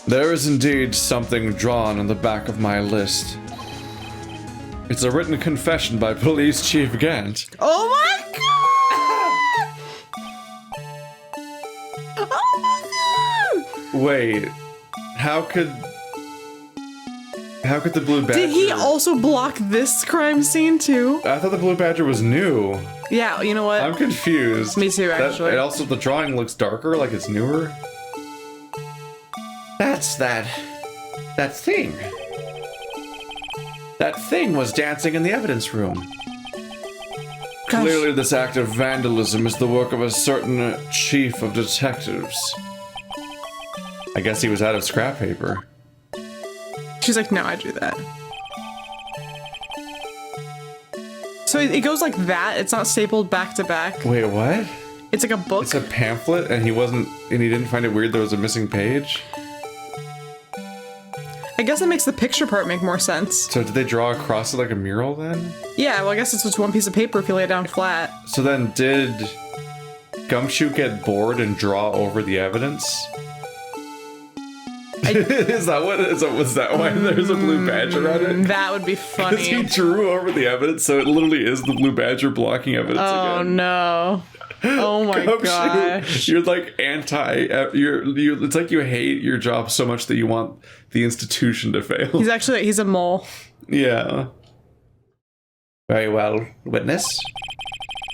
There is indeed something drawn on the back of my list. It's a written confession by Police Chief Gant. Oh my god! Oh my god! Wait, how could the Blue Badger... Did he also block this crime scene too? I thought the Blue Badger was new. Yeah, you know what? I'm confused. Me too, actually. And also the drawing looks darker, like it's newer. That's that thing. That thing was dancing in the evidence room. Gosh. Clearly this act of vandalism is the work of a certain chief of detectives. I guess he was out of scrap paper. She's like, no, I drew that. So it goes like that? It's not stapled back to back? Wait, what? It's like a book? It's a pamphlet and he didn't find it weird there was a missing page? I guess that makes the picture part make more sense. So did they draw across it like a mural then? Yeah, well I guess it's just one piece of paper if you lay it down flat. So then did Gumshoe get bored and draw over the evidence? Was that why there's a blue badger on it? That would be funny. Because he drew over the evidence, so it literally is the blue badger blocking evidence again. Oh no. Oh my gosh. You're like it's like you hate your job so much that you want the institution to fail. He's a mole. Yeah. Very well, witness.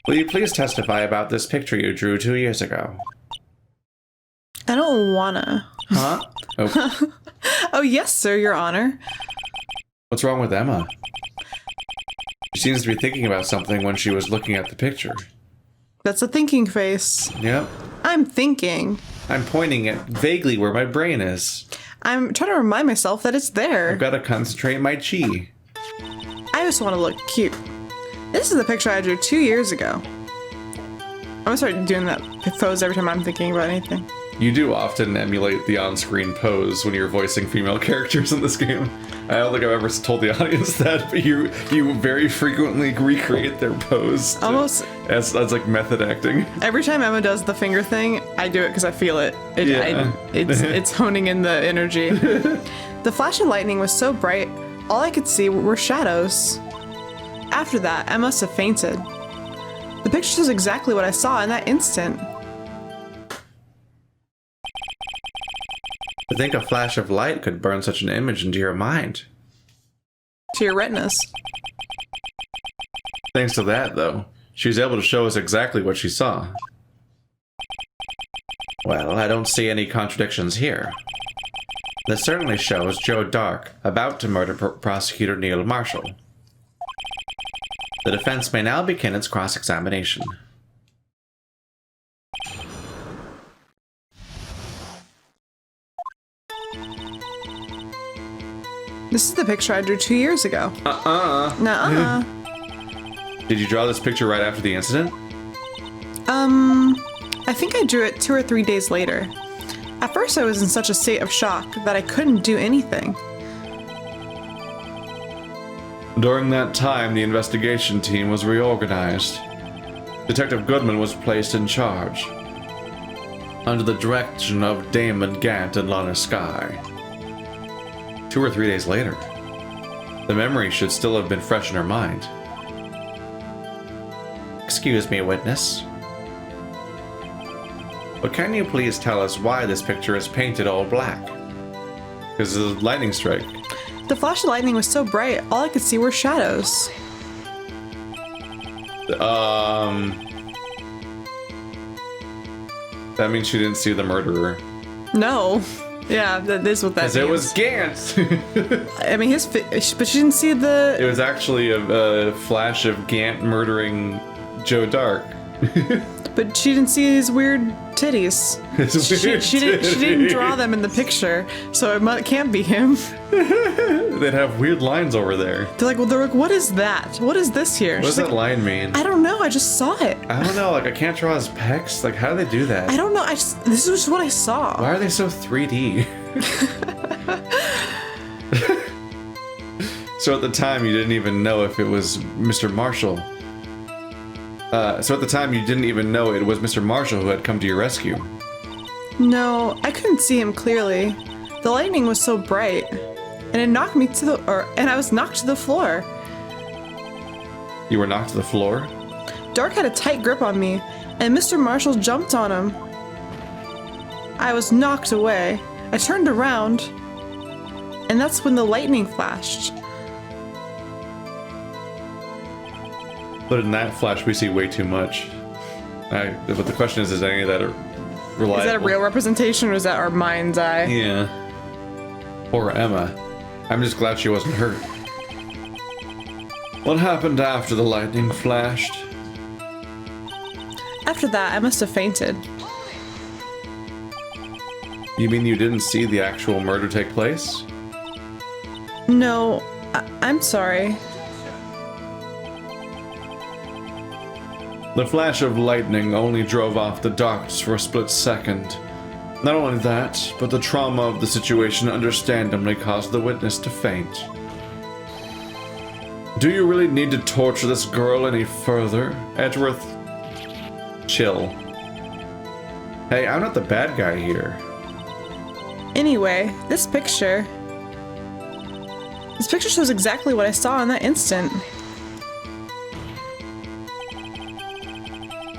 Will you please testify about this picture you drew 2 years ago? I don't wanna. Huh? Oh. Oh yes, sir, your honor. What's wrong with Emma? She seems to be thinking about something when she was looking at the picture. That's a thinking face. Yep. I'm thinking. I'm pointing at vaguely where my brain is. I'm trying to remind myself that it's there. I've got to concentrate my chi. I just want to look cute. This is the picture I drew 2 years ago. I'm gonna start doing that pose every time I'm thinking about anything. You do often emulate the on-screen pose when you're voicing female characters in this game. I don't think I've ever told the audience that, but you very frequently recreate their pose Almost as like method acting. every time Emma does the finger thing, I do it because I feel it. Yeah. It's honing in the energy. The flash of lightning was so bright, all I could see were shadows. After that, I must have fainted. The picture shows exactly what I saw in that instant. To think a flash of light could burn such an image into your mind. To your retinas. Thanks to that, though, she was able to show us exactly what she saw. Well, I don't see any contradictions here. This certainly shows Joe Dark about to murder Prosecutor Neil Marshall. The defense may now begin its cross-examination. This is the picture I drew 2 years ago. Nuh-uh. Did you draw this picture right after the incident? I think I drew it 2 or 3 days later. At first I was in such a state of shock that I couldn't do anything. During that time, the investigation team was reorganized. Detective Goodman was placed in charge, under the direction of Damon Gant and Lana Skye. 2 or 3 days later. The memory should still have been fresh in her mind. Excuse me, witness. But can you please tell us why this picture is painted all black? Because of the lightning strike. The flash of lightning was so bright, all I could see were shadows. That means she didn't see the murderer. No. Yeah, that is what that means. Because it was Gant! I mean, but she didn't see the... It was actually a flash of Gant murdering Joe Dark. But she didn't see his weird titties. She didn't draw them in the picture, so it can't be him. They'd have weird lines over there. They're like, what is that? What is this here? What does that line mean? I don't know, I just saw it. I don't know, like I can't draw his pecs. Like how do they do that? I don't know, this is just what I saw. Why are they so 3D? So at the time you didn't even know if it was Mr. Marshall. So at the time you didn't even know it was Mr. Marshall who had come to your rescue. No, I couldn't see him clearly. The lightning was so bright, and it knocked me to and I was knocked to the floor. You were knocked to the floor? Dark had a tight grip on me, and Mr. Marshall jumped on him. I was knocked away. I turned around, and that's when the lightning flashed. But in that flash, we see way too much. But the question is any of that reliable? Is that a real representation, or is that our mind's eye? Yeah. Poor Emma. I'm just glad she wasn't hurt. What happened after the lightning flashed? After that, I must have fainted. You mean you didn't see the actual murder take place? No, I'm sorry. The flash of lightning only drove off the darkness for a split second. Not only that, but the trauma of the situation understandably caused the witness to faint. Do you really need to torture this girl any further, Edgeworth? Chill. Hey, I'm not the bad guy here. Anyway, this picture shows exactly what I saw in that instant.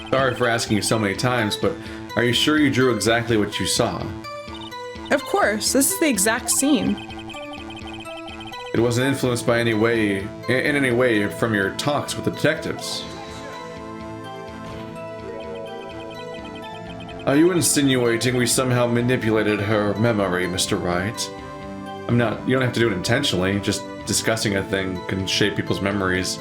Sorry for asking you so many times, but are you sure you drew exactly what you saw? Of course, this is the exact scene. It wasn't influenced by in any way from your talks with the detectives. Are you insinuating we somehow manipulated her memory, Mr. Wright? You don't have to do it intentionally, just discussing a thing can shape people's memories.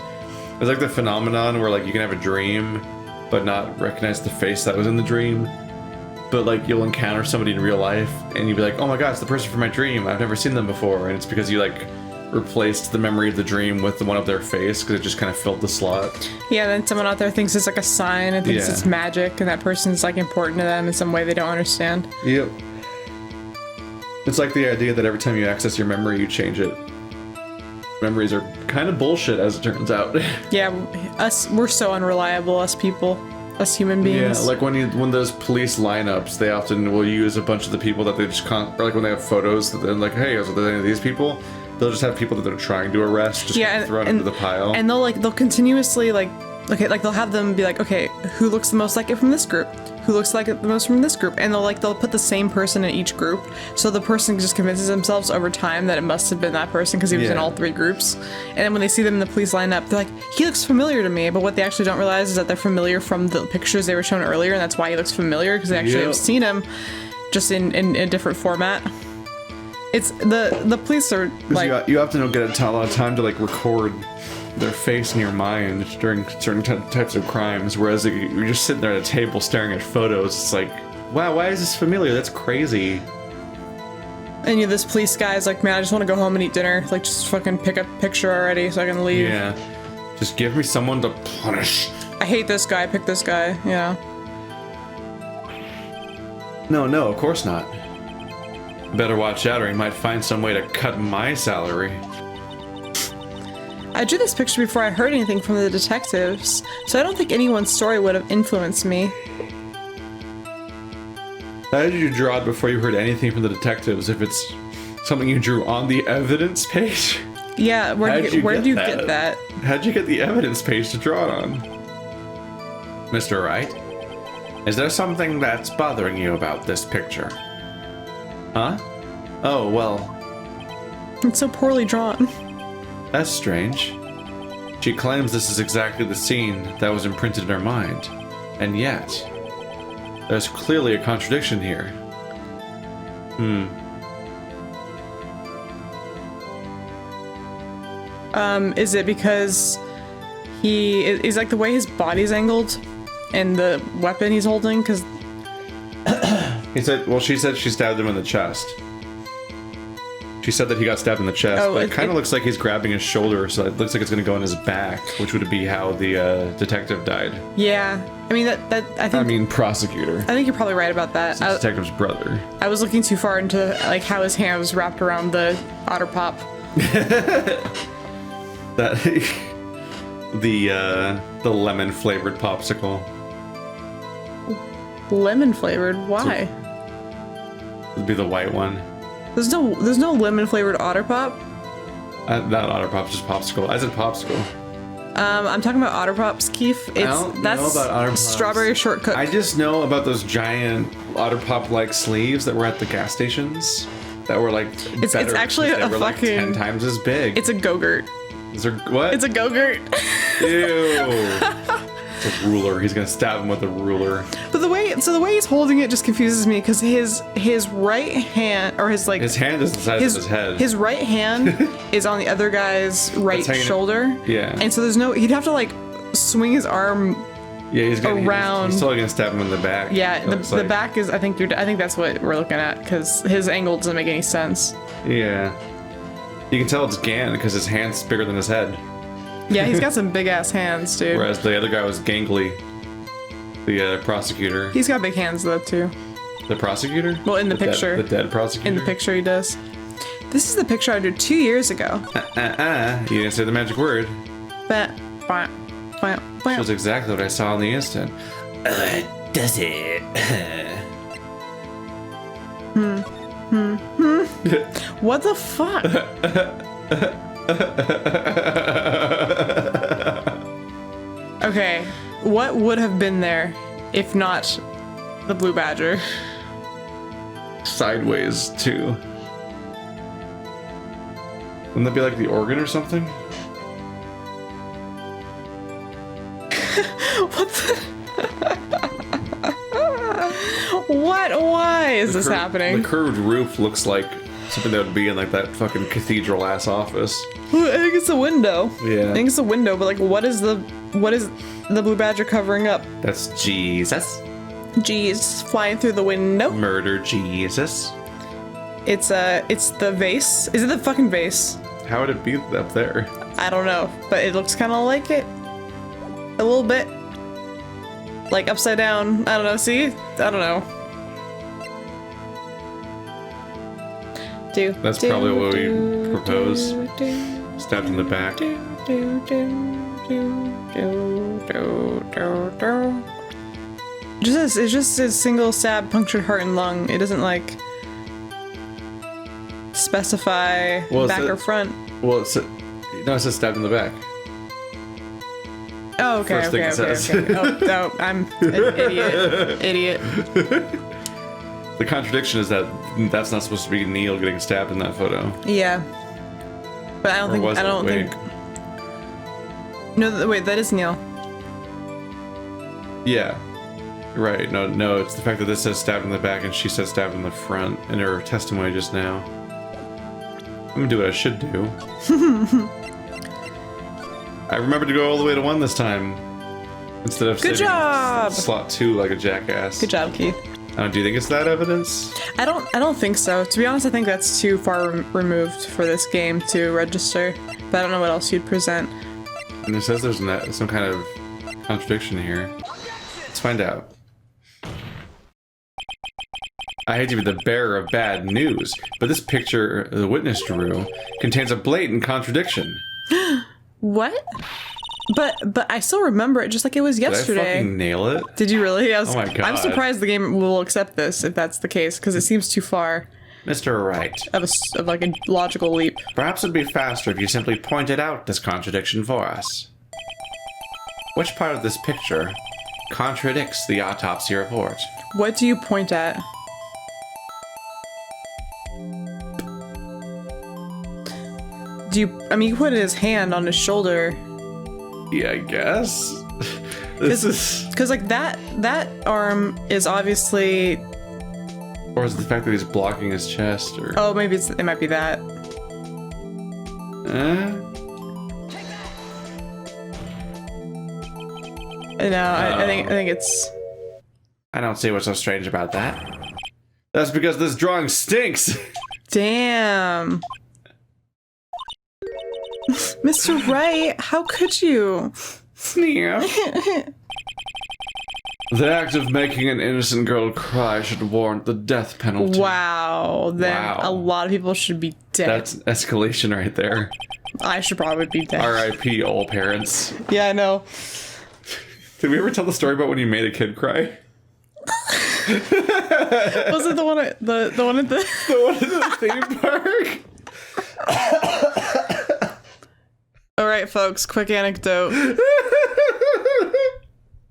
It's like the phenomenon where like you can have a dream but not recognize the face that was in the dream. But like you'll encounter somebody in real life and you'll be like, oh my god, it's the person from my dream. I've never seen them before. And it's because you like replaced the memory of the dream with the one of their face because it just kind of filled the slot. Yeah, then someone out there thinks it's like a sign and thinks it's magic and that person's like important to them in some way they don't understand. Yep. It's like the idea that every time you access your memory, you change it. Memories are kind of bullshit, as it turns out. Yeah, we're so unreliable, us people, us human beings. Yeah, like when those police lineups, they often will use a bunch of the people that they just or like when they have photos, that they're like, hey, are there any of these people? They'll just have people that they're trying to arrest, just thrown into the pile. And they'll continuously they'll have them be like, okay, who looks the most like it from this group? Who looks like it the most from this group? And they'll put the same person in each group, so the person just convinces themselves over time that it must have been that person because he was in all three groups. And then when they see them in the police lineup, they're like, he looks familiar to me. But what they actually don't realize is that they're familiar from the pictures they were shown earlier, and that's why he looks familiar because they actually have seen him, just in a different format. It's the police are like, you often don't get a lot of time to like record their face in your mind during certain types of crimes, whereas like, you're just sitting there at a table staring at photos. It's like, wow, why is this familiar? That's crazy. And this police guy's like, man, I just want to go home and eat dinner. Like, just fucking pick a picture already so I can leave. Yeah, just give me someone to punish. I hate this guy, pick this guy. Yeah. No, of course not. Better watch out or he might find some way to cut my salary. I drew this picture before I heard anything from the detectives, so I don't think anyone's story would have influenced me. How did you draw it before you heard anything from the detectives if it's something you drew on the evidence page? Yeah, where did you get that? How'd you get the evidence page to draw it on? Mr. Wright, is there something that's bothering you about this picture? Huh? Oh, well... It's so poorly drawn. That's strange. She claims this is exactly the scene that was imprinted in her mind, and yet, there's clearly a contradiction here. Is it because is like the way his body's angled and the weapon he's holding? Because she said she stabbed him in the chest. She said that he got stabbed in the chest, but it kind of looks like he's grabbing his shoulder, so it looks like it's going to go in his back, which would be how the detective died. Yeah, I mean prosecutor. I think you're probably right about that. It's the detective's brother. I was looking too far into like how his hand was wrapped around the otter pop. That the lemon flavored popsicle. Lemon flavored? Why? It'd be the white one. There's no lemon flavored Otter Pop. Not Otter Pop, just popsicle. I said popsicle. I'm talking about Otter Pops, Keith. That's about Otter Pops. strawberry shortcut. I just know about those giant Otter Pop like sleeves that were at the gas stations. That were like it's actually they a were fucking like 10 times as big. It's a Go-Gurt. Is there what? It's a Go-Gurt. Ew. It's a ruler. He's gonna stab him with a ruler. But the way he's holding it just confuses me because his right hand or his hand is the size of his head. His right hand is on the other guy's right shoulder. Yeah. And so he'd have to like swing his arm. Yeah, he's around. He's still gonna stab him in the back. Yeah, the back is. I think that's what we're looking at because his angle doesn't make any sense. Yeah. You can tell it's Gant because his hand's bigger than his head. Yeah, he's got some big ass hands, dude. Whereas the other guy was gangly. The prosecutor. He's got big hands though too. The prosecutor? Well, in the picture. The dead prosecutor? In the picture he does. This is the picture I drew 2 years ago. You didn't say the magic word. Which was exactly what I saw on the instant. Does it? What the fuck? Okay, what would have been there if not the blue badger? Sideways, too. Wouldn't that be like the organ or something? What the? Why is this happening? The curved roof looks like something that would be in like that fucking cathedral ass office. I think it's a window. Yeah. I think it's a window, but like what is the blue badger covering up? That's Jesus. Jeez, flying through the window. Murder Jesus. It's the vase. Is it the fucking vase? How would it be up there? I don't know, but it looks kind of like it. A little bit. Like upside down. I don't know, see? I don't know. That's probably what we propose. Stabbed in the back. It's just a single stab, punctured heart and lung. It doesn't like specify back or front. Well, it says stabbed in the back. Oh, okay, First thing it says. Oh, I'm an idiot. The contradiction is that that's not supposed to be Neil getting stabbed in that photo. Yeah, but I don't think. No, wait, that is Neil. Yeah, right. No, it's the fact that this says stabbed in the back and she says stabbed in the front in her testimony just now. I'm gonna do what I should do. I remembered to go all the way to 1 this time instead of Good job! slot 2 like a jackass. Good job, Keith. Do you think it's that evidence? I don't think so. To be honest, I think that's too far removed for this game to register. But I don't know what else you'd present. And it says there's some kind of contradiction here. Let's find out. I hate to be the bearer of bad news, but this picture the witness drew contains a blatant contradiction. What? But I still remember it just like it was yesterday. Did I fucking nail it? Did you really? Oh my god. I'm surprised the game will accept this if that's the case, because it seems too far Mr. Wright. of like a logical leap. Perhaps it'd be faster if you simply pointed out this contradiction for us. Which part of this picture contradicts the autopsy report? What do you point at? You put his hand on his shoulder. Yeah, I guess. This is... Because, like, that arm is obviously... Or is it the fact that he's blocking his chest, or... Oh, maybe it might be that. No, I think it's... I don't see what's so strange about that. That's because this drawing stinks! Damn. Mr. Wright, how could you? Yeah. The act of making an innocent girl cry should warrant the death penalty. Wow. Then a lot of people should be dead. That's escalation right there. I should probably be dead. R.I.P. all parents. Yeah, I know. Did we ever tell the story about when you made a kid cry? Was it the one at the one at the The one in the theme park? All right, folks, quick anecdote.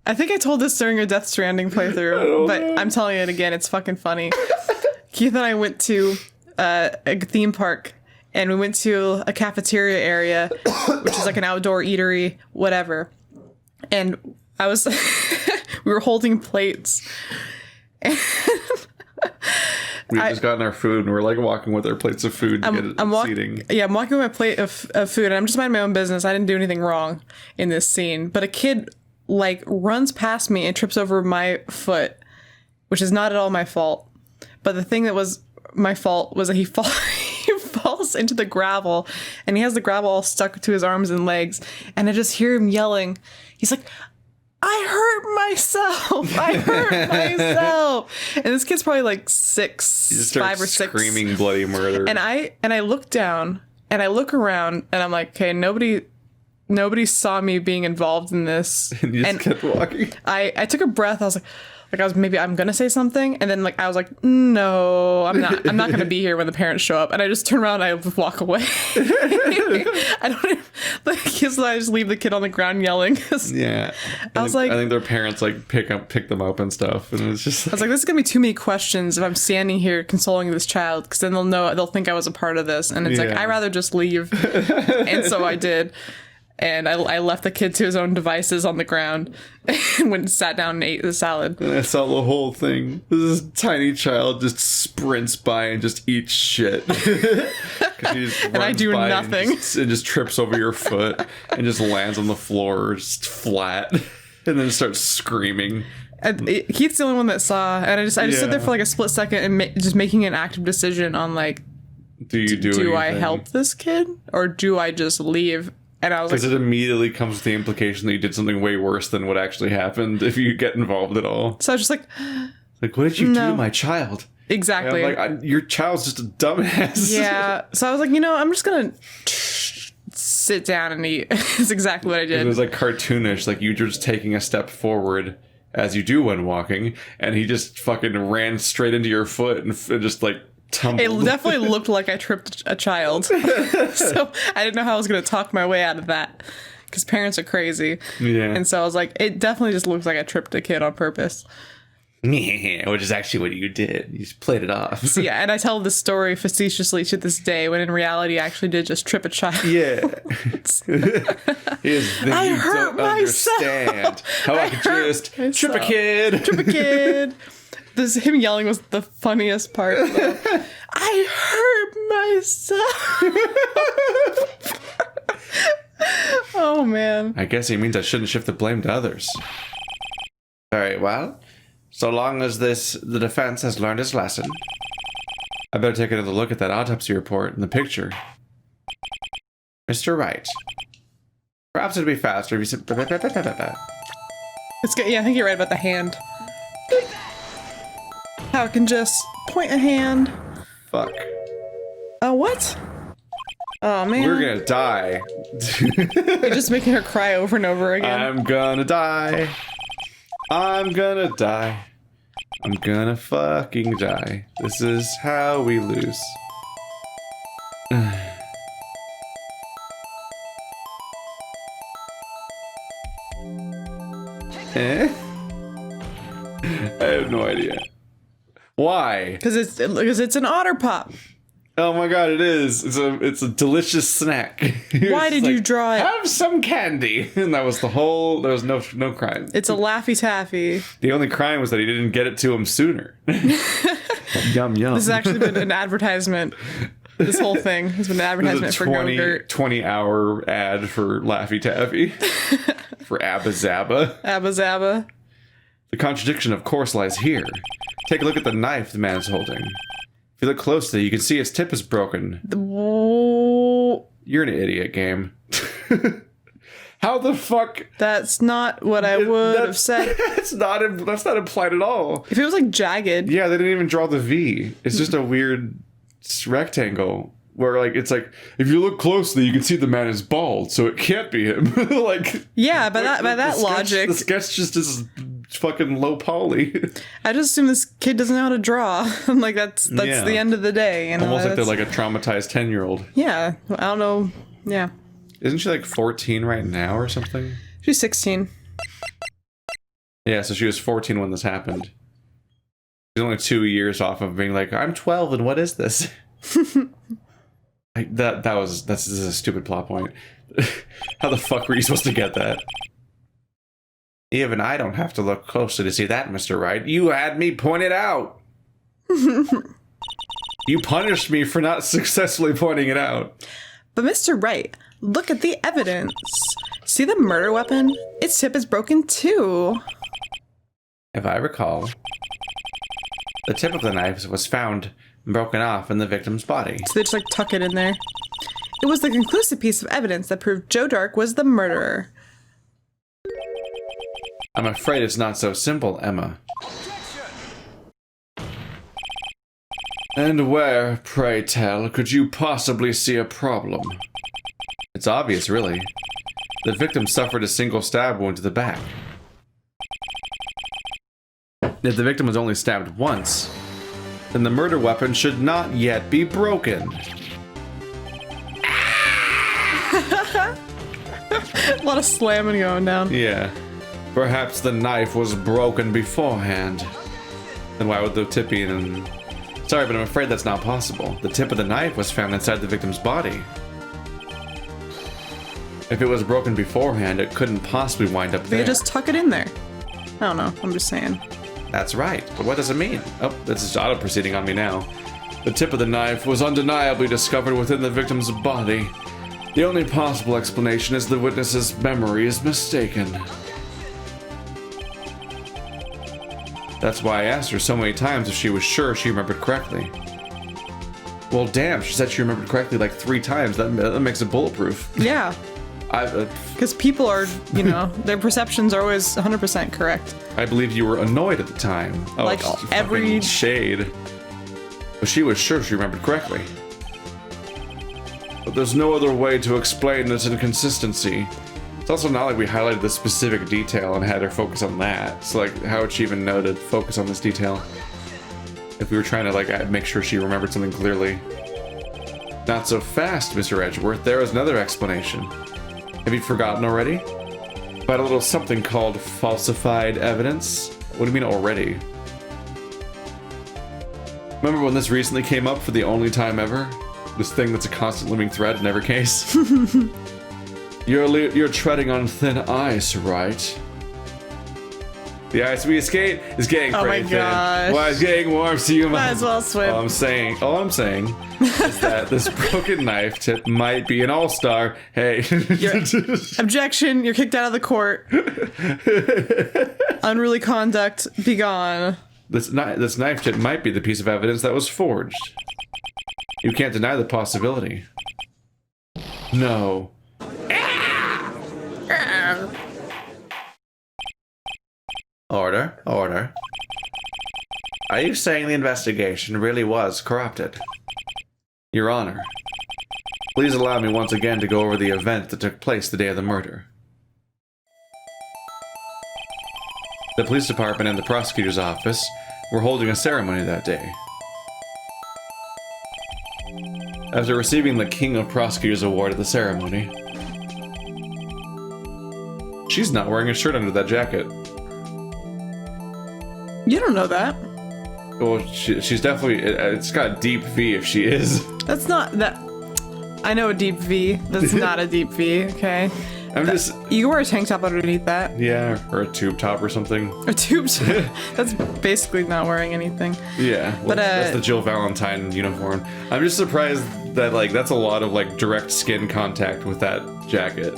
I think I told this during a Death Stranding playthrough, but I'm telling it again. It's fucking funny. Keith and I went to a theme park, and we went to a cafeteria area, which is like an outdoor eatery, whatever. And I was, we were holding plates. And We've just gotten our food, and we're like walking with our plates of food to get seating. Yeah, I'm walking with my plate of food, and I'm just minding my own business. I didn't do anything wrong in this scene. But a kid, like, runs past me and trips over my foot, which is not at all my fault. But the thing that was my fault was that he falls into the gravel, and he has the gravel all stuck to his arms and legs. And I just hear him yelling. He's like, I hurt myself. I hurt myself. And this kid's probably like 5 or 6. Screaming bloody murder. And I look down and I look around and I'm like, okay, nobody saw me being involved in this. And you just kept walking. I took a breath. I was like I'm gonna say something, and then I was like, no, I'm not gonna be here when the parents show up. And I just turn around and I walk away. I don't even, the kids. I just leave the kid on the ground yelling. Yeah, I think their parents like pick them up and stuff, and it's just. I was like, this is gonna be too many questions if I'm standing here consoling this child, because then they'll think I was a part of this, and it's like I'd rather just leave. And so I did. And I left the kid to his own devices on the ground and went and sat down and ate the salad. And I saw the whole thing. This tiny child just sprints by and just eats shit. And I do nothing. And just trips over your foot and just lands on the floor just flat. And then starts screaming. Keith's the only one that saw. And I just stood there for like a split second and just making an active decision on like, do I help this kid? Or do I just leave? And I was like, because it immediately comes with the implication that you did something way worse than what actually happened if you get involved at all. So I was just like, what did you do to my child? Exactly. And I'm like, your child's just a dumbass. Yeah. So I was like, I'm just gonna sit down and eat. That's exactly what I did. It was like cartoonish, like you were just taking a step forward as you do when walking, and he just fucking ran straight into your foot and just like tumbled. It definitely looked like I tripped a child. So I didn't know how I was going to talk my way out of that, because parents are crazy. Yeah. And so I was like, it definitely just looks like I tripped a kid on purpose. Which is actually what you did. You just played it off. So yeah, and I tell this story facetiously to this day, when in reality I actually did just trip a child. Yeah. I hurt myself. Understand how I could just trip a kid. Trip a kid. Him yelling was the funniest part. I hurt myself. Oh man. I guess he means I shouldn't shift the blame to others. Alright, well, so long as the defense has learned its lesson, I better take another look at that autopsy report and the picture. Mr. Wright. Perhaps it'd be faster if you said... It's good. Yeah, I think you're right about the hand. How it can just point a hand. Fuck. Oh, what? Oh, man. We're gonna die. You're just making her cry over and over again. I'm gonna die. I'm gonna die. I'm gonna fucking die. This is how we lose. Eh? I have no idea. Why? Because it's an otter pop. Oh my god, it is. It's a delicious snack. Why did you draw it? Have some candy. And that was the whole... There was no crime. It's a Laffy Taffy. The only crime was that he didn't get it to him sooner. Yum, yum. This has actually been an advertisement. This whole thing has been an advertisement for yogurt. 20-hour ad for Laffy Taffy. For Abba Zaba. Abba Zaba. The contradiction, of course, lies here. Take a look at the knife the man is holding. If you look closely, you can see its tip is broken. You're an idiot, game. How the fuck? That's not what I would have said. That's not implied at all. If it was like jagged. Yeah, they didn't even draw the V. It's just a weird rectangle where like it's like if you look closely, you can see the man is bald, so it can't be him. Like yeah, by that logic, the sketch just is fucking low poly. I just assume this kid doesn't know how to draw. Like, that's Yeah. the end of the day. You know? Almost like they're like a traumatized 10-year-old. Yeah, I don't know. Yeah. Isn't she like 14 right now or something? She's 16. Yeah, so she was 14 when this happened. She's only 2 years off of being like, I'm 12 and what is this? This is a stupid plot point. How the fuck were you supposed to get that? Even I don't have to look closely to see that, Mr. Wright. You had me pointed out. You punished me for not successfully pointing it out. But Mr. Wright, look at the evidence. See the murder weapon? Its tip is broken too. If I recall, the tip of the knife was found broken off in the victim's body. So they just like tuck it in there. It was the conclusive piece of evidence that proved Joe Dark was the murderer. I'm afraid it's not so simple, Emma. And where, pray tell, could you possibly see a problem? It's obvious, really. The victim suffered a single stab wound to the back. If the victim was only stabbed once, then the murder weapon should not yet be broken. A lot of slamming going down. Yeah. Perhaps the knife was broken beforehand. Then why would the tip be in... Sorry, but I'm afraid that's not possible. The tip of the knife was found inside the victim's body. If it was broken beforehand, it couldn't possibly wind up there. They just tuck it in there. I don't know. I'm just saying. That's right, but what does it mean? Oh, this is auto-proceeding on me now. The tip of the knife was undeniably discovered within the victim's body. The only possible explanation is the witness's memory is mistaken. That's why I asked her so many times if she was sure she remembered correctly. Well, damn, she said she remembered correctly like 3 times. That makes it bulletproof. Yeah. Because people are, you know, their perceptions are always 100% correct. I believe you were annoyed at the time. Oh, like every shade. But she was sure she remembered correctly. But there's no other way to explain this inconsistency. It's also not like we highlighted the specific detail and had her focus on that. So like, how would she even know to focus on this detail? If we were trying to like make sure she remembered something clearly. Not so fast, Mr. Edgeworth. There is another explanation. Have you forgotten already? About a little something called falsified evidence? What do you mean already? Remember when this recently came up for the only time ever? This thing that's a constant living thread in every case? You're treading on thin ice, right? The ice we skate is getting pretty thin. Why it's getting warm, so you might as well swim. All I'm saying is that this broken knife tip might be an all-star. Hey. Objection, you're kicked out of the court. Unruly conduct, be gone. This knife tip might be the piece of evidence that was forged. You can't deny the possibility. No. Order, order. Are you saying the investigation really was corrupted? Your Honor, please allow me once again to go over the event that took place the day of the murder. The police department and the prosecutor's office were holding a ceremony that day. After receiving the King of Prosecutors Award at the ceremony, she's not wearing a shirt under that jacket. You don't know that. Well, she's definitely... It's got a deep V if she is. That's not... that. I know a deep V. That's not a deep V, okay? You can wear a tank top underneath that. Yeah, or a tube top or something. A tube top? That's basically not wearing anything. Yeah, well, that's the Jill Valentine uniform. I'm just surprised that, like, that's a lot of, like, direct skin contact with that jacket.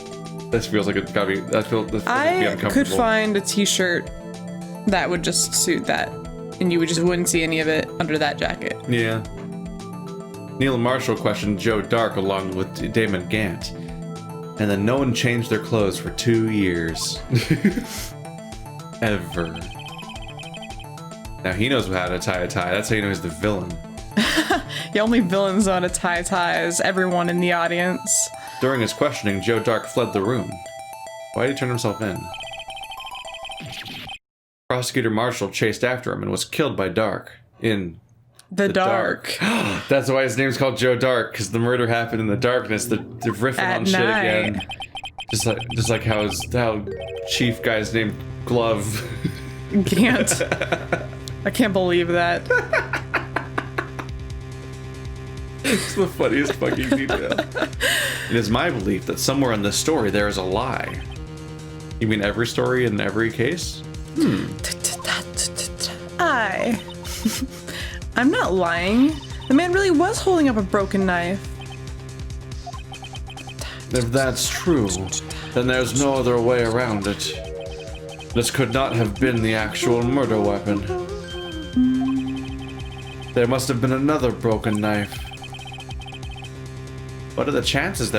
This feels like it's gotta be... This feels be uncomfortable. I could find a t-shirt that would just suit that, and you just wouldn't see any of it under that jacket. Yeah. Neil Marshall questioned Joe Dark along with Damon Gant, and then no one changed their clothes for 2 years. Ever. Now he knows how to tie a tie. That's how you know he's the villain. The only villains on a tie is everyone in the audience. During his questioning, Joe Dark fled the room. Why did he turn himself in? Prosecutor Marshall chased after him and was killed by Dark in The dark. That's why his name's called Joe Dark, because the murder happened in the darkness. They're riffing At on shit night. again. Just like how chief guy's named Glove. I can't believe that. It's the funniest fucking detail. It is my belief that somewhere in this story there is a lie. You mean every story in every case? I'm not lying. The man really was holding up a broken knife. If that's true, then there's no other way around it. This could not have been the actual murder weapon. There must have been another broken knife. What are the chances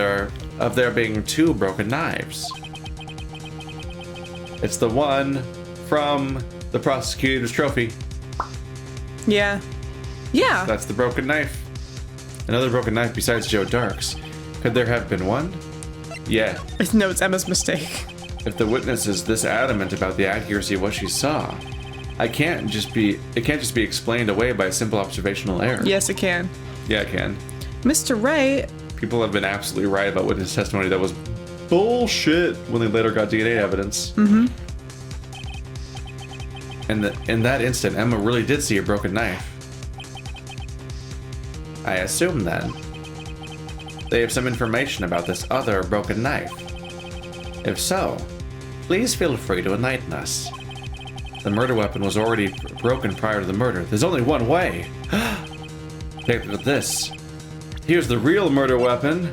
of there being two broken knives? It's the one from the prosecutor's trophy. Yeah. Yeah. That's the broken knife. Another broken knife besides Joe Dark's. Could there have been one? Yeah. No, it's Emma's mistake. If the witness is this adamant about the accuracy of what she saw, it can't just be explained away by a simple observational error. Yes, it can. Yeah, it can. Mr. Wright. People have been absolutely right about witness testimony that was bullshit when they later got DNA evidence. Mm-hmm. And in that instant, Emma really did see a broken knife. I assume then they have some information about this other broken knife. If so, please feel free to enlighten us. The murder weapon was already broken prior to the murder. There's only one way. Take a look at this. Here's the real murder weapon.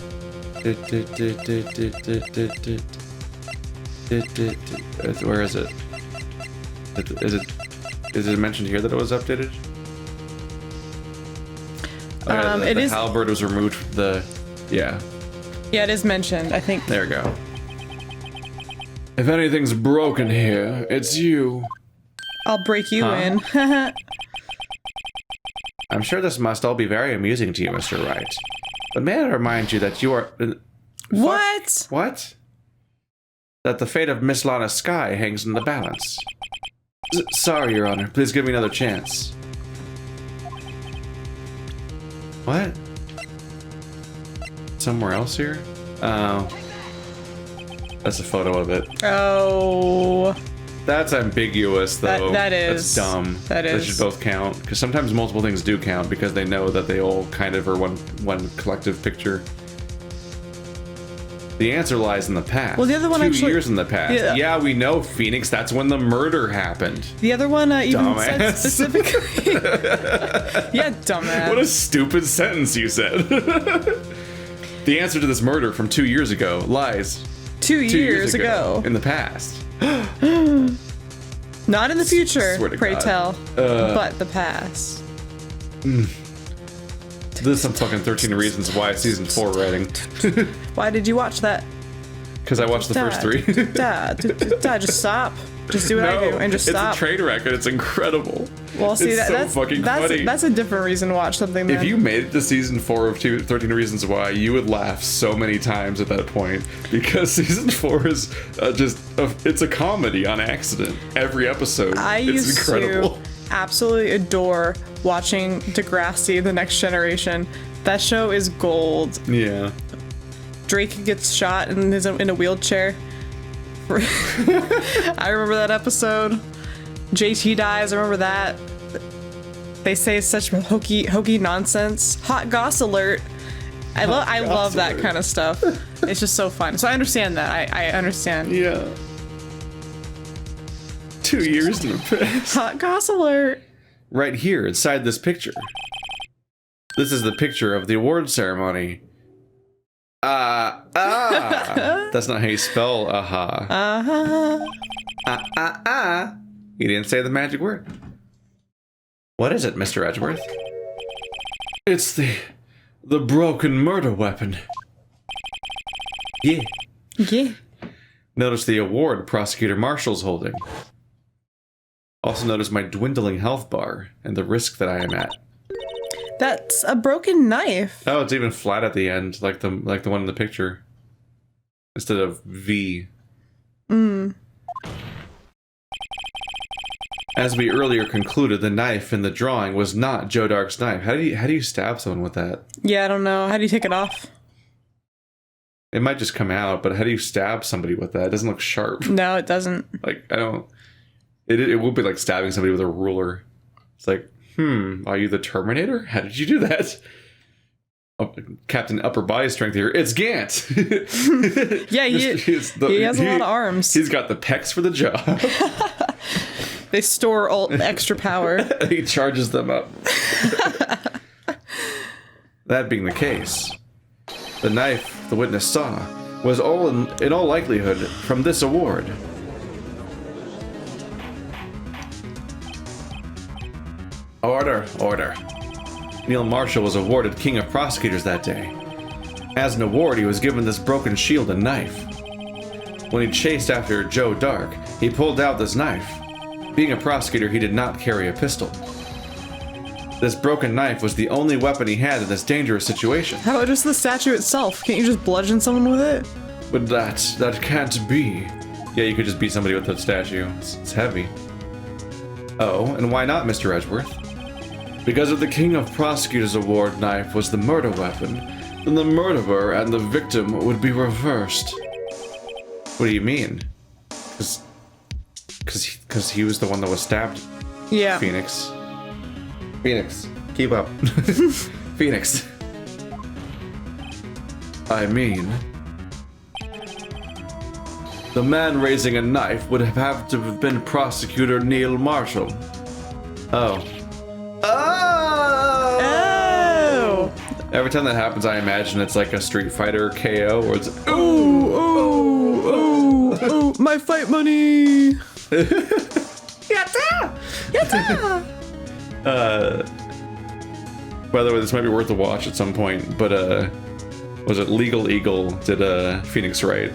Where is it? Is it mentioned here that it was updated? The halberd was removed from the... Yeah. Yeah, it is mentioned, I think. There we go. If anything's broken here, it's you. I'll break you in. I'm sure this must all be very amusing to you, Mr. Wright. But may I remind you that you are... What? What? That the fate of Miss Lana Skye hangs in the balance. Sorry, Your Honor. Please give me another chance. What? Somewhere else here? Oh. That's a photo of it. Oh. That's ambiguous, though. That is. That's dumb. That is. They should both count. Because sometimes multiple things do count because they know that they all kind of are one collective picture. The answer lies in the past. Well, the other one 2 actually... years in the past. Yeah, we know, Phoenix. That's when the murder happened. The other one even Dumbass. said specifically... Yeah, dumbass. What a stupid sentence you said. The answer to this murder from 2 years ago lies... 2 years ago. In the past. Not in the future, Swear to pray God. tell. But the past. This is some fucking 13 Reasons Why season 4 writing. Why did you watch that? Because I watched the first 3. Just stop. Just do what I do and just stop. It's a train wreck and it's incredible. Well, see, it's that's fucking funny. That's a different reason to watch something. Then. If you made it to season 4 of 13 Reasons Why, you would laugh so many times at that point because season 4 is it's a comedy on accident. Every episode, it's used incredible. To absolutely adore watching Degrassi: The Next Generation. That show is gold. Yeah. Drake gets shot and is in a wheelchair. I remember that episode. JT dies. I remember that. They say such hokey nonsense. Hot goss alert. I love that kind of stuff. It's just so fun. So I understand that. I understand. Yeah. 2 years in the past. Hot goss alert. Right here inside this picture. This is the picture of the award ceremony. That's not how you spell aha. You didn't say the magic word. What is it, Mr. Edgeworth? It's the broken murder weapon. Yeah. Yeah. Notice the award Prosecutor Marshall's holding. Also notice my dwindling health bar and the risk that I am at. That's a broken knife. Oh, it's even flat at the end, like the one in the picture. Instead of V. As we earlier concluded, the knife in the drawing was not Joe Dark's knife. How do you stab someone with that? Yeah, I don't know. How do you take it off? It might just come out, but how do you stab somebody with that? It doesn't look sharp. No, it doesn't. Like, I don't... It would be like stabbing somebody with a ruler. It's like, are you the Terminator? How did you do that? Oh, Captain Upper Body Strength here. It's Gant! Yeah, he has a lot of arms. He's got the pecs for the job. They store all extra power. He charges them up. That being the case, the knife the witness saw was in all likelihood from this award. Order. Neil Marshall was awarded King of Prosecutors that day. As an award, he was given this broken shield and knife. When he chased after Joe Dark, he pulled out this knife. Being a prosecutor, he did not carry a pistol. This broken knife was the only weapon he had in this dangerous situation. How about just the statue itself? Can't you just bludgeon someone with it? But that can't be. Yeah, you could just beat somebody with that statue. It's heavy. Oh, and why not, Mr. Edgeworth? Because if the King of Prosecutors Award knife was the murder weapon, then the murderer and the victim would be reversed. What do you mean? Because he was the one that was stabbed. Yeah. Phoenix, keep up. Phoenix. I mean, the man raising a knife would have to have been Prosecutor Neil Marshall. Oh. Every time that happens, I imagine it's like a Street Fighter KO, where it's ooh, my fight money. Yatta! By the way, this might be worth a watch at some point, but was it Legal Eagle did Phoenix Wright?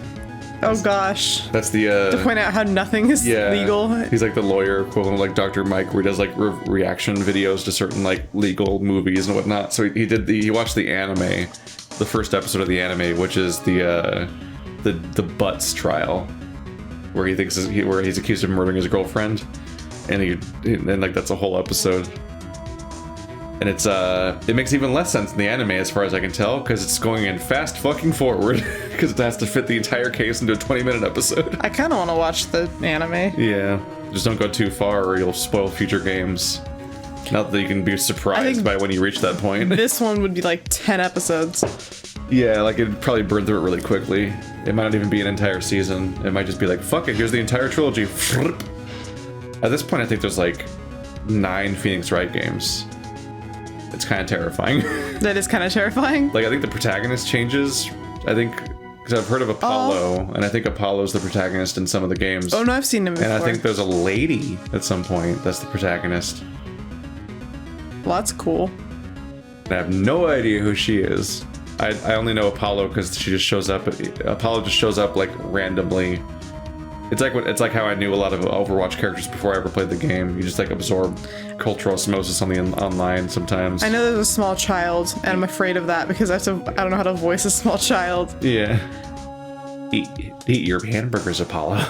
Oh gosh. That's the to point out how nothing is legal. He's like the lawyer equivalent of like Dr. Mike, where he does like reaction videos to certain like legal movies and whatnot. So he watched the anime, the first episode of the anime, which is the Butts trial, where he's accused of murdering his girlfriend, and like that's a whole episode. And it makes even less sense in the anime as far as I can tell, because it's going in fast fucking forward, because it has to fit the entire case into a 20-minute episode. I kind of want to watch the anime. Yeah, just don't go too far or you'll spoil future games. Not that you can be surprised by when you reach that point. This one would be like 10 episodes. Yeah, like it'd probably burn through it really quickly. It might not even be an entire season. It might just be like, fuck it, here's the entire trilogy. At this point, I think there's like 9 Phoenix Wright games. It's kind of terrifying. That is kind of terrifying. Like, I think the protagonist changes. I think, because I've heard of Apollo, and I think Apollo's the protagonist in some of the games. Oh, no, I've seen him before. And I think there's a lady at some point that's the protagonist. Well, that's cool. And I have no idea who she is. I only know Apollo because she just shows up. Apollo just shows up, like, randomly. It's like how I knew a lot of Overwatch characters before I ever played the game. You just like absorb cultural osmosis on the online sometimes. I know there's a small child, and I'm afraid of that because I don't know how to voice a small child. Yeah. Eat your hamburgers, Apollo.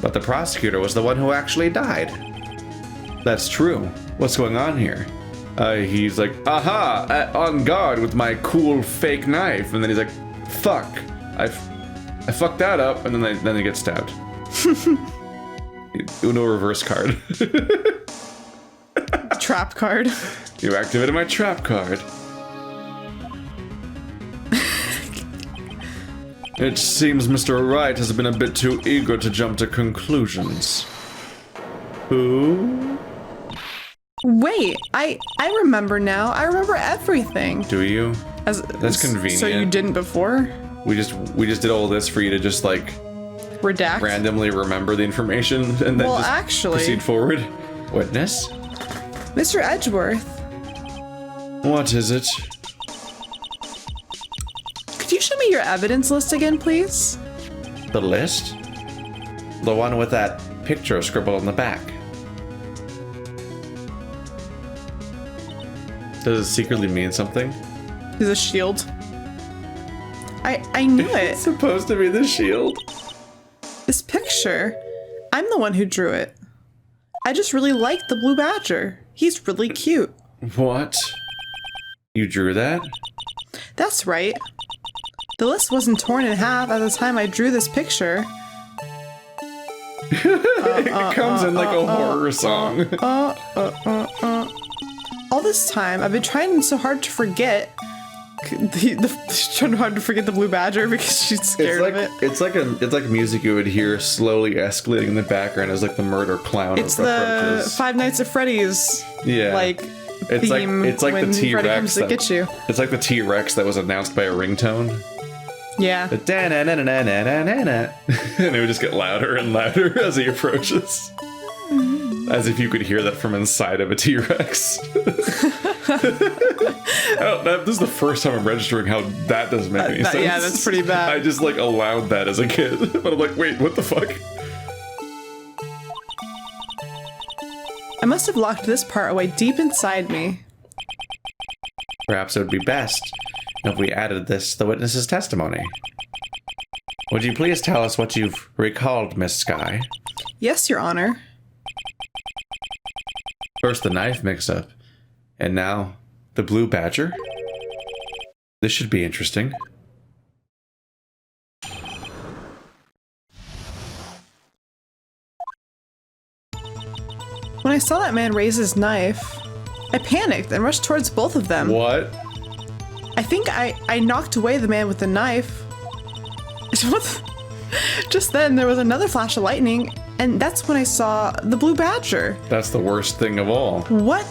But the prosecutor was the one who actually died. That's true. What's going on here? He's like, aha, on guard with my cool fake knife, and then he's like, fuck, I fucked that up, and then they get stabbed. Uno reverse card. Trap card. You activated my trap card. It seems Mr. Wright has been a bit too eager to jump to conclusions. Who? Wait, I remember now. I remember everything. Do you? That's convenient. So you didn't before? We just did all this for you to just like redact, randomly remember the information and then just actually proceed forward. Witness? Mr. Edgeworth. What is it? Could you show me your evidence list again, please? The list? The one with that picture scribbled on the back. Does it secretly mean something? Is a shield. I knew it. It's supposed to be the shield. This picture. I'm the one who drew it. I just really like the blue badger. He's really cute. What? You drew that? That's right. The list wasn't torn in half at the time I drew this picture. It comes in like a horror song. All this time, I've been trying so hard to forget trying hard to forget the blue badger because she's scared of it. It's like music you would hear slowly escalating in the background as like the murder clown. It's the Five Nights at Freddy's. Yeah. Like it's theme like when the Freddy T-Rex comes to get you. It's like the T-Rex that was announced by a ringtone. Yeah. And it would just get louder and louder as he approaches. As if you could hear that from inside of a T-Rex. This is the first time I'm registering how that doesn't make any sense. Yeah, that's pretty bad. I just like allowed that as a kid. But I'm like, wait, what the fuck? I must have locked this part away deep inside me. Perhaps it would be best if we added this to the witness's testimony. Would you please tell us what you've recalled, Miss Skye? Yes, Your Honor. First the knife mix-up, and now the blue badger? This should be interesting. When I saw that man raise his knife, I panicked and rushed towards both of them. What? I think I knocked away the man with the knife. Just then, there was another flash of lightning, and that's when I saw the blue badger. That's the worst thing of all. What?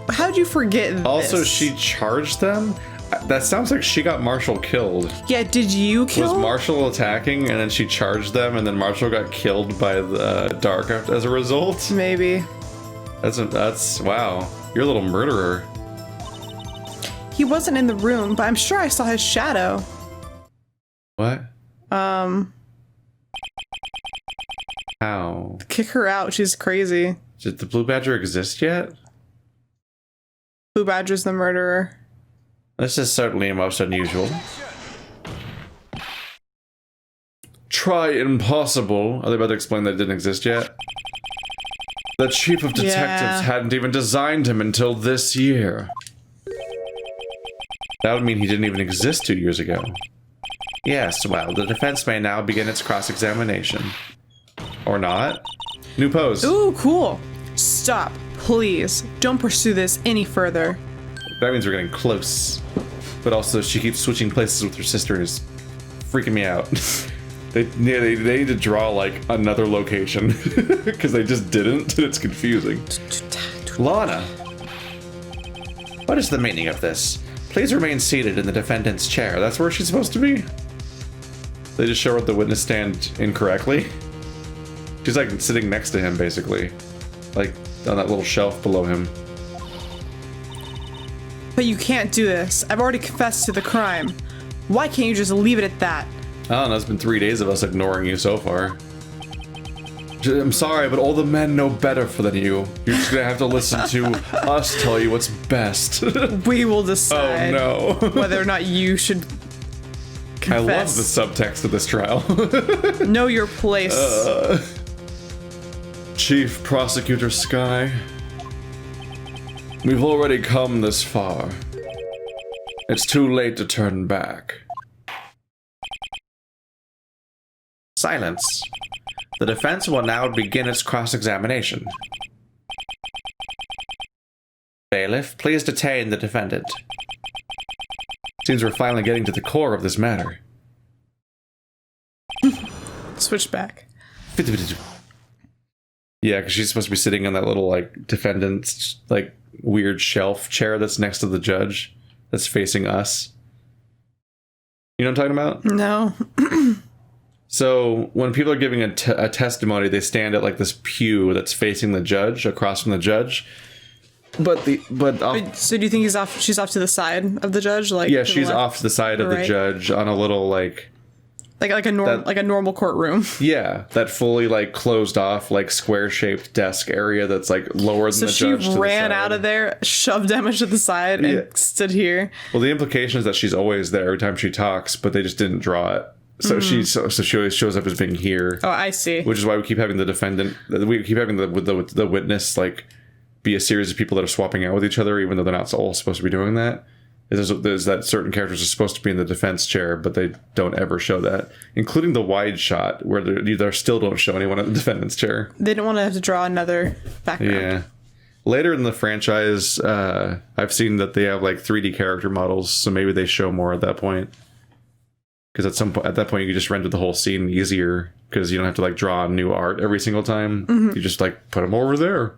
How'd you forget this? Also, she charged them? That sounds like she got Marshall killed. Yeah, did you kill? Was Marshall attacking, and then she charged them, and then Marshall got killed by the Dark as a result? Maybe. That's wow. You're a little murderer. He wasn't in the room, but I'm sure I saw his shadow. What? How? Kick her out. She's crazy. Did the blue badger exist yet? Blue badger's the murderer. This is certainly most unusual. Try impossible. Are they about to explain that it didn't exist yet? The chief of detectives hadn't even designed him until this year. That would mean he didn't even exist 2 years ago. Yes, well, the defense may now begin its cross-examination. Or not. New pose. Ooh, cool. Stop, please. Don't pursue this any further. That means we're getting close. But also, she keeps switching places with her sister and is freaking me out. They need to draw, like, another location. Because they just didn't, and it's confusing. Lana! What is the meaning of this? Please remain seated in the defendant's chair. That's where she's supposed to be? They just show her at the witness stand incorrectly. She's like sitting next to him, basically. Like, on that little shelf below him. But you can't do this. I've already confessed to the crime. Why can't you just leave it at that? I don't know, it's been 3 days of us ignoring you so far. I'm sorry, but all the men know better than you. You're just gonna have to listen to us tell you what's best. We will decide oh, no. whether or not you should confess. I love the subtext of this trial. Know your place. Chief Prosecutor Skye, we've already come this far. It's too late to turn back. Silence. The defense will now begin its cross-examination. Bailiff, please detain the defendant. Seems we're finally getting to the core of this matter. Switch back. Yeah, because she's supposed to be sitting on that little, like, defendant's, like, weird shelf chair that's next to the judge that's facing us. You know what I'm talking about? No. So when people are giving a testimony, they stand at like this pew that's facing the judge, across from the judge. So do you think she's off to the side of the judge? Like, yeah, she's off to the side of the judge on a little like a normal courtroom. Yeah, that fully like closed off like square shaped desk area that's like lower than the judge. So she ran out of there, shoved Emma to the side, and stood here. Well, the implication is that she's always there every time she talks, but they just didn't draw it. So she always shows up as being here. Oh, I see. Which is why we keep having the witness like be a series of people that are swapping out with each other, even though they're not all supposed to be doing that. There's that certain characters are supposed to be in the defense chair, but they don't ever show that, including the wide shot where they still don't show anyone in the defendant's chair. They didn't want to have to draw another background. Yeah. Later in the franchise, I've seen that they have like 3D character models, so maybe they show more at that point. Because at that point, you can just render the whole scene easier because you don't have to like draw new art every single time. You just like put them over there.